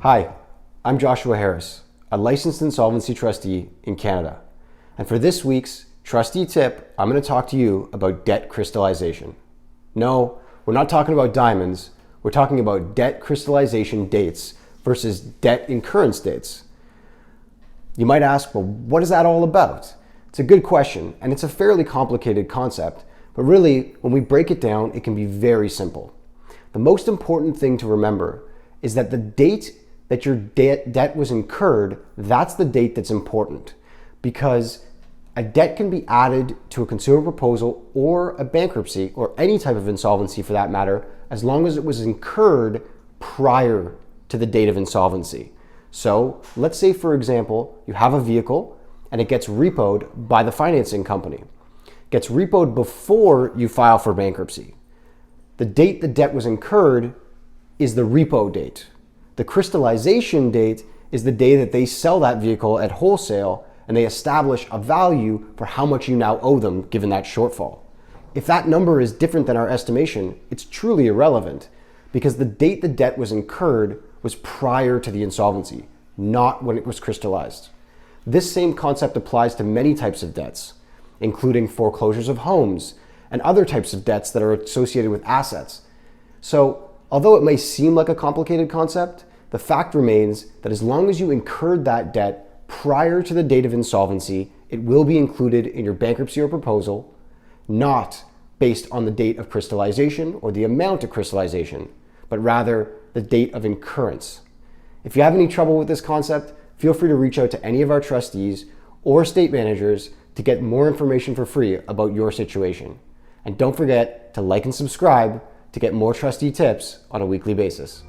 Hi, I'm Joshua Harris, a licensed insolvency trustee in Canada. And for this week's trustee tip, I'm going to talk to you about debt crystallization. No, we're not talking about diamonds. We're talking about debt crystallization dates versus debt incurrence dates. You might ask, well, what is that all about? It's a good question, and it's a fairly complicated concept, but really, when we break it down, it can be very simple. The most important thing to remember is that the date that your debt was incurred, that's the date that's important, because a debt can be added to a consumer proposal or a bankruptcy or any type of insolvency for that matter, as long as it was incurred prior to the date of insolvency. So let's say, for example, you have a vehicle and it gets repoed by the financing company. It gets repoed before you file for bankruptcy. The date the debt was incurred is the repo date. The crystallization date is the day that they sell that vehicle at wholesale and they establish a value for how much you now owe them given that shortfall. If that number is different than our estimation, it's truly irrelevant because the date the debt was incurred was prior to the insolvency, not when it was crystallized. This same concept applies to many types of debts, including foreclosures of homes and other types of debts that are associated with assets. So, although it may seem like a complicated concept, the fact remains that as long as you incurred that debt prior to the date of insolvency, it will be included in your bankruptcy or proposal, not based on the date of crystallization or the amount of crystallization, but rather the date of incurrence. If you have any trouble with this concept, feel free to reach out to any of our trustees or estate managers to get more information for free about your situation. And don't forget to like and subscribe to get more trustee tips on a weekly basis.